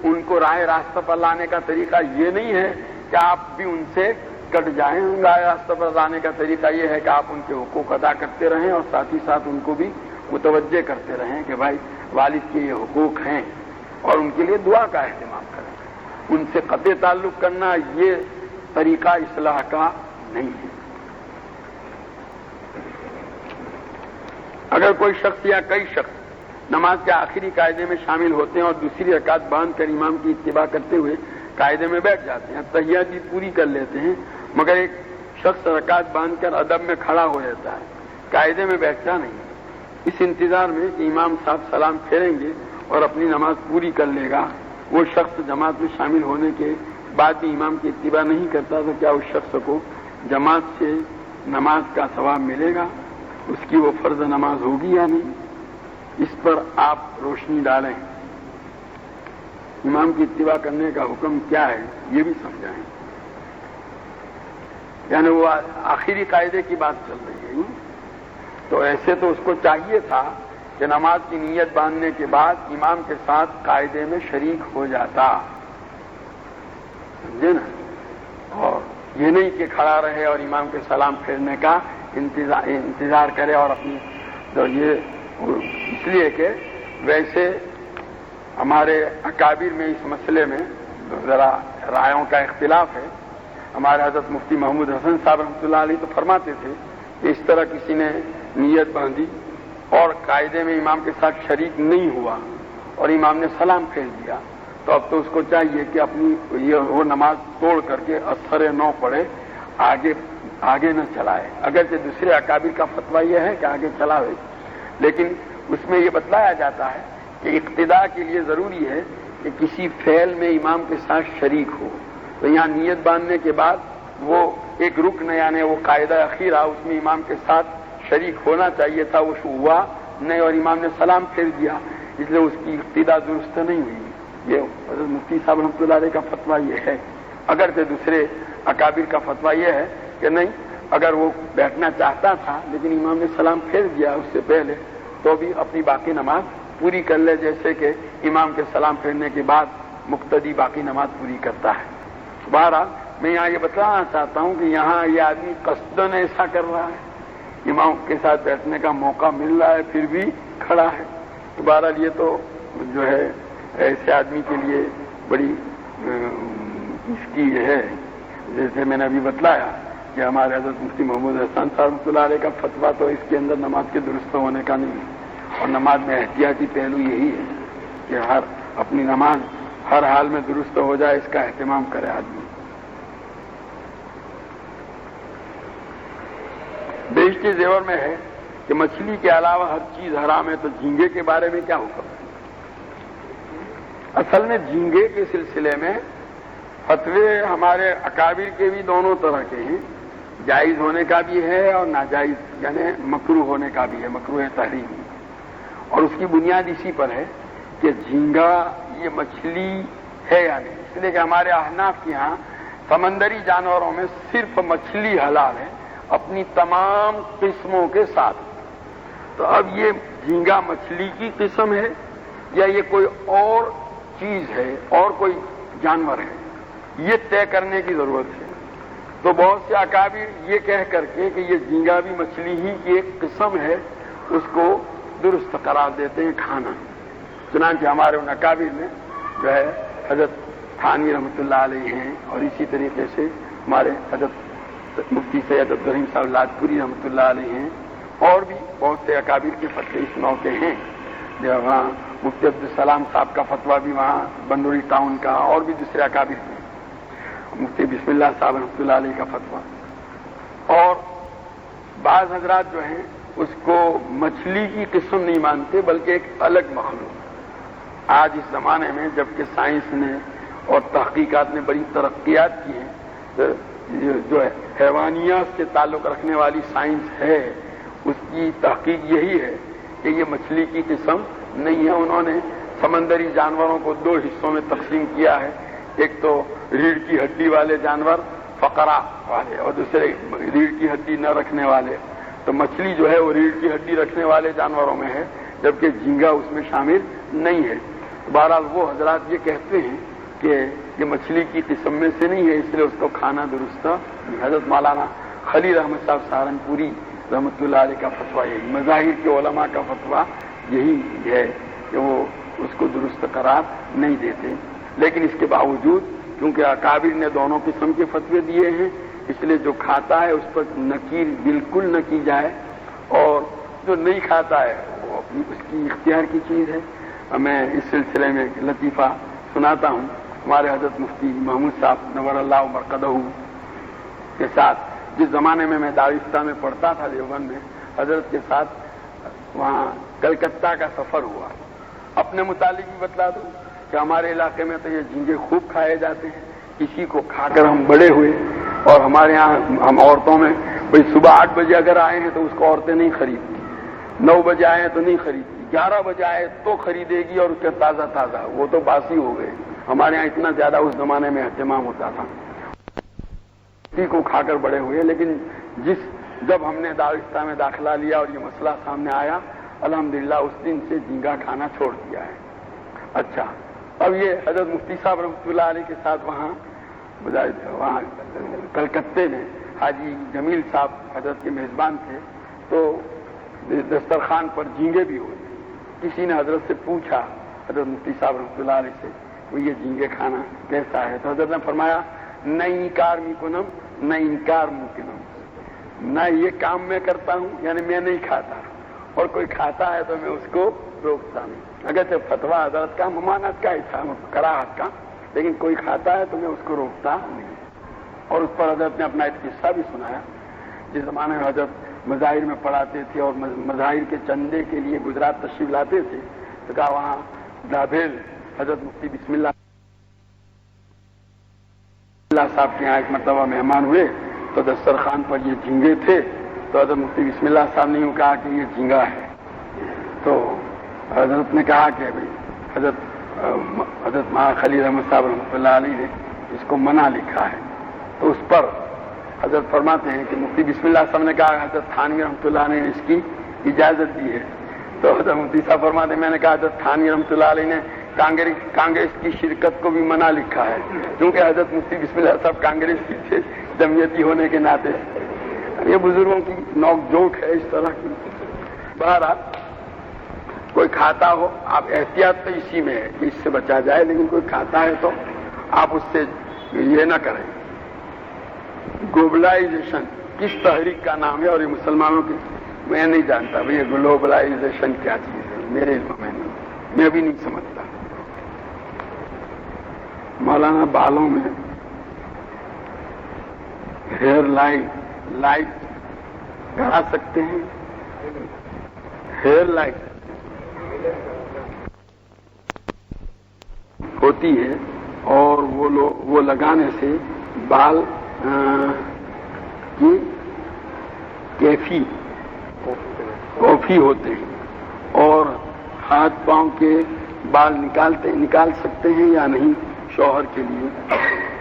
ان کو راہ راستہ پر لانے کا طریقہ یہ نہیں ہے کہ آپ بھی ان سے کٹ جائیں. راہ راستہ پر لانے کا طریقہ یہ ہے کہ آپ ان کے حقوق ادا کرتے رہیں اور ساتھ ہی ساتھ ان کو بھی متوجہ کرتے رہیں کہ بھائی والد کے یہ حقوق ہیں اور ان کے لیے دعا کا اہتمام کریں. ان سے قطع تعلق کرنا یہ طریقہ اصلاح کا نہیں ہے. اگر کوئی شخص یا کئی شخص نماز کے آخری قاعدے میں شامل ہوتے ہیں اور دوسری رکعت باندھ کر امام کی اتباع کرتے ہوئے قاعدے میں بیٹھ جاتے ہیں, تحیات بھی پوری کر لیتے ہیں, مگر ایک شخص رکعت باندھ کر ادب میں کھڑا ہو جاتا ہے, قاعدے میں بیٹھتا نہیں, اس انتظار میں کہ امام صاحب سلام پھیریں گے اور اپنی نماز پوری کر لے گا, وہ شخص جماعت میں شامل ہونے کے بعد بھی امام کی اتباع نہیں کرتا, تو کیا اس شخص کو جماعت سے نماز کا ثواب ملے گا؟ اس کی وہ فرض نماز ہوگی یا نہیں؟ اس پر آپ روشنی ڈالیں. امام کی اتباع کرنے کا حکم کیا ہے یہ بھی سمجھائیں. یعنی وہ آخری قاعدے کی بات چل رہی ہے, تو ایسے تو اس کو چاہیے تھا کہ نماز کی نیت باندھنے کے بعد امام کے ساتھ قاعدے میں شریک ہو جاتا, سمجھے نا, اور یہ نہیں کہ کھڑا رہے اور امام کے سلام پھیرنے کا انتظار کرے اور اپنی, تو یہ اس لیے کہ ویسے ہمارے اکابر میں اس مسئلے میں ذرا رائےوں کا اختلاف ہے. ہمارے حضرت مفتی محمود حسن صاحب رحمۃ اللہ علیہ تو فرماتے تھے کہ اس طرح کسی نے نیت باندھی اور قاعدے میں امام کے ساتھ شریک نہیں ہوا اور امام نے سلام پھیر دیا, تو اب تو اس کو چاہیے کہ اپنی وہ نماز توڑ کر کے اثر نو پڑے, آگے نہ چلائے. اگرچہ دوسرے اکابر کا فتویٰ یہ ہے کہ آگے چلاوے, لیکن اس میں یہ بتلایا جاتا ہے کہ اقتداء کے لیے ضروری ہے کہ کسی فعل میں امام کے ساتھ شریک ہو. تو یہاں نیت باندھنے کے بعد وہ ایک رکن یعنی وہ قاعدہ اخیرہ اس میں امام کے ساتھ شریک ہونا چاہیے تھا, وہ ہوا نہیں اور امام نے سلام پھیر دیا, اس لیے اس کی اقتداء درست نہیں ہوئی. یہ حضرت مفتی صاحب رحمۃ اللہ علیہ کا فتویٰ یہ ہے. اگرچہ دوسرے اکابر کا فتویٰ یہ ہے کہ نہیں, اگر وہ بیٹھنا چاہتا تھا لیکن امام نے سلام پھیر دیا اس سے پہلے, تو بھی اپنی باقی نماز پوری کر لے, جیسے کہ امام کے سلام پھیرنے کے بعد مقتدی باقی نماز پوری کرتا ہے. بہرحال میں یہاں یہ بتانا چاہتا ہوں کہ یہاں یہ آدمی قصدن ایسا کر رہا ہے, امام کے ساتھ بیٹھنے کا موقع مل رہا ہے پھر بھی کھڑا ہے. بہرحال یہ تو جو ہے ایسے آدمی کے لیے بڑی اس کی یہ ہے, جیسے میں نے ابھی بتلایا کہ ہمارے حضرت مفتی محمود حسن صاحب رحمۃ اللہ علیہ کا فتویٰ تو اس کے اندر نماز کے درست ہونے کا نہیں ہے, اور نماز میں احتیاطی پہلو یہی ہے کہ اپنی نماز ہر حال میں درست ہو جائے, اس کا اہتمام کرے آدمی. بیشتر زیور میں ہے کہ مچھلی کے علاوہ ہر چیز حرام ہے, تو جھینگے کے بارے میں کیا حکم ہے؟ اصل میں جھینگے کے سلسلے میں فتوے ہمارے اکابر کے بھی دونوں طرح کے ہیں, جائز ہونے کا بھی ہے اور ناجائز یعنی مکروہ ہونے کا بھی ہے, مکروہ تحریمی. اور اس کی بنیاد اسی پر ہے کہ جھینگا یہ مچھلی ہے یا نہیں, اس لیے کہ ہمارے احناف کے ہاں سمندری جانوروں میں صرف مچھلی حلال ہے اپنی تمام قسموں کے ساتھ. تو اب یہ جھینگا مچھلی کی قسم ہے یا یہ کوئی اور چیز ہے اور کوئی جانور ہے, یہ طے کرنے کی ضرورت ہے. تو بہت سے اکابر یہ کہہ کر کے کہ یہ جھینگا بھی مچھلی ہی کی ایک قسم ہے اس کو درست قرار دیتے ہیں کھانا. چنانچہ ہمارے ان اکابر میں جو ہے حضرت تھانوی رحمۃ اللہ علیہ ہیں, اور اسی طریقے سے ہمارے حضرت مفتی سید عبدالرحیم صاحب لاجپوری رحمۃ اللہ علیہ ہیں, اور بھی بہت سے اکابر کے فتوے اس نو کے ہیں. وہاں مفتی عبدالسلام صاحب کا فتویٰ بھی وہاں بندوری ٹاؤن کا, اور بھی دوسرے اکابر کے, مفتی بسم اللہ صاحب رحمۃ اللہ علیہ کا فتویٰ. اور بعض حضرات جو ہیں اس کو مچھلی کی قسم نہیں مانتے بلکہ ایک الگ مخلوق. آج اس زمانے میں جبکہ سائنس نے اور تحقیقات نے بڑی ترقیات کی ہیں, تو جو حیوانیات سے تعلق رکھنے والی سائنس ہے اس کی تحقیق یہی ہے کہ یہ مچھلی کی قسم نہیں ہے. انہوں نے سمندری جانوروں کو دو حصوں میں تقسیم کیا ہے, ایک تو ریڑھ کی ہڈی والے جانور فقرا والے, اور دوسرے ریڑھ کی ہڈی نہ رکھنے والے. تو مچھلی جو ہے وہ ریڑھ کی ہڈی رکھنے والے جانوروں میں ہے, جبکہ جھینگا اس میں شامل نہیں ہے. بہرحال وہ حضرات یہ کہتے ہیں کہ یہ مچھلی کی قسم میں سے نہیں ہے, اس لیے اس کو کھانا درست. حضرت مولانا خلیل احمد صاحب سہارنپوری رحمۃ اللہ علیہ کا فتویٰ یہی, مظاہر کے علماء کا فتویٰ یہی ہے کہ وہ اس کو درست قرار نہیں دیتے. لیکن اس کے باوجود کیونکہ اکابر نے دونوں قسم کے فتوے دیے ہیں، اس لیے جو کھاتا ہے اس پر نکیر بالکل نہ کی جائے، اور جو نہیں کھاتا ہے وہ اپنی اس کی اختیار کی چیز ہے. میں اس سلسلے میں ایک لطیفہ سناتا ہوں. ہمارے حضرت مفتی محمود صاحب نور اللہ مرقدہ کے ساتھ جس زمانے میں دارالفتہ میں پڑھتا تھا دیوبند میں، حضرت کے ساتھ وہاں کلکتہ کا سفر ہوا. اپنے متعلق بھی بتلا دوں کہ ہمارے علاقے میں تو یہ جھینگے خوب کھائے جاتے ہیں، اسی کو کھا کر ہم بڑے ہوئے. اور ہمارے یہاں ہم عورتوں میں بھئی صبح 8 بجے اگر آئے ہیں تو اس کو عورتیں نہیں خریدتی، 9 بجے آئے ہیں تو نہیں خریدتی، 11 بجے آئے تو خریدے گی، اور اس کے تازہ تازہ، وہ تو باسی ہو گئے. ہمارے یہاں اتنا زیادہ اس زمانے میں اہتمام ہوتا تھا، اسی کو کھا کر بڑے ہوئے. لیکن جب ہم نے دارالفتہ میں داخلہ لیا اور یہ مسئلہ سامنے آیا، الحمدللہ اس دن سے جھینگا کھانا چھوڑ دیا ہے. اچھا، اب یہ حضرت مفتی صاحب رحمۃ اللہ علیہ کے ساتھ وہاں کلکتے میں حاجی جمیل صاحب حضرت کے میزبان تھے، تو دسترخوان پر جھینگے بھی ہوئے. کسی نے حضرت سے پوچھا، حضرت مفتی صاحب رحمۃ اللہ علیہ سے، وہ یہ جھینگے کھانا کیسا ہے؟ تو حضرت نے فرمایا نہ انکار میکنم نہ انکار ممکنم، نہ یہ کام میں کرتا ہوں، یعنی میں نہیں کھاتا، اور کوئی کھاتا ہے تو میں اس کو روکتا نہیں. اگرچہ فتویٰ حضرت کا ممانعت کا ہی تھا، کراہت کا، لیکن کوئی کھاتا ہے تو میں اس کو روکتا نہیں. اور اس پر حضرت نے اپنا ایک قصہ بھی سنایا. جس زمانے میں حضرت مظاہر میں پڑھاتے تھے اور مظاہر کے چندے کے لیے گجرات تشریف لاتے تھے، تو کہا وہاں دابھیل حضرت مفتی بسم اللہ صاحب کے یہاں ایک مرتبہ مہمان ہوئے، تو دسترخوان پر یہ جھینگے تھے. تو حضرت مفتی بسم اللہ صاحب نے یوں کہا کہ یہ جھینگا ہے. تو حضرت نے کہا کہ بھائی حضرت خلیل احمد صاحب رحمۃ اللہ علیہ نے اس کو منع لکھا ہے. تو اس پر حضرت فرماتے ہیں کہ مفتی بسم اللہ صاحب نے کہا حضرت تھانوی رحمۃ اللہ نے اس کی اجازت دی ہے. تو حضرت مفتی صاحب فرماتے ہیں میں نے کہا حضرت تھانوی رحمۃ اللہ علیہ نے کانگریس کی شرکت کو بھی منع لکھا ہے، کیونکہ حضرت مفتی بسم اللہ صاحب کانگریس کی تھے جمعیتی ہونے کے ناطے. یہ بزرگوں کی نوک جوک ہے اس طرح کی. بہرحال کوئی کھاتا ہو، آپ احتیاط تو اسی میں ہے کہ اس سے بچا جائے، لیکن کوئی کھاتا ہے تو آپ اس سے یہ نہ کریں. گلوبلائزیشن کس تحریک کا نام ہے اور یہ مسلمانوں کی، میں نہیں جانتا بھئی یہ گلوبلائزیشن کیا چیز ہے، میرے علم میں نہیں، میں بھی نہیں سمجھتا. مولانا بالوں میں ہیئر لائٹ کرا سکتے ہیں؟ ہیئر لائٹ ہوتی ہے اور وہ لگانے سے بال کی کیفی ہوتے ہیں، اور ہاتھ پاؤں کے بال نکال سکتے ہیں یا نہیں شوہر کے لیے؟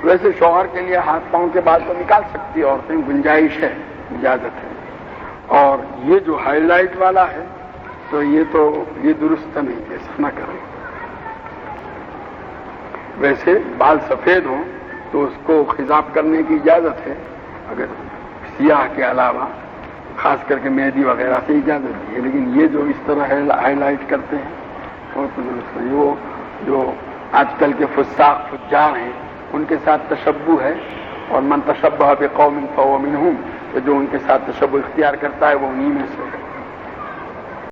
ویسے شوہر کے لیے ہاتھ پاؤں کے بال تو نکال سکتی عورتیں، گنجائش ہے، اجازت ہے. اور یہ جو ہائی لائٹ والا ہے تو یہ درست نہیں، ایسا نہ کریں. ویسے بال سفید ہوں تو اس کو خضاب کرنے کی اجازت ہے، اگر سیاہ کے علاوہ خاص کر کے مہندی وغیرہ سے اجازت دی ہے. لیکن یہ جو اس طرح ہائی لائٹ کرتے ہیں وہ تو درست نہیں. وہ جو آج کل کے فساق فجار ہیں ان کے ساتھ تشبہ ہے، اور من تشبہ بقوم فهو منهم، تو جو ان کے ساتھ تشبہ اختیار کرتا ہے وہ انہی میں سے ہے.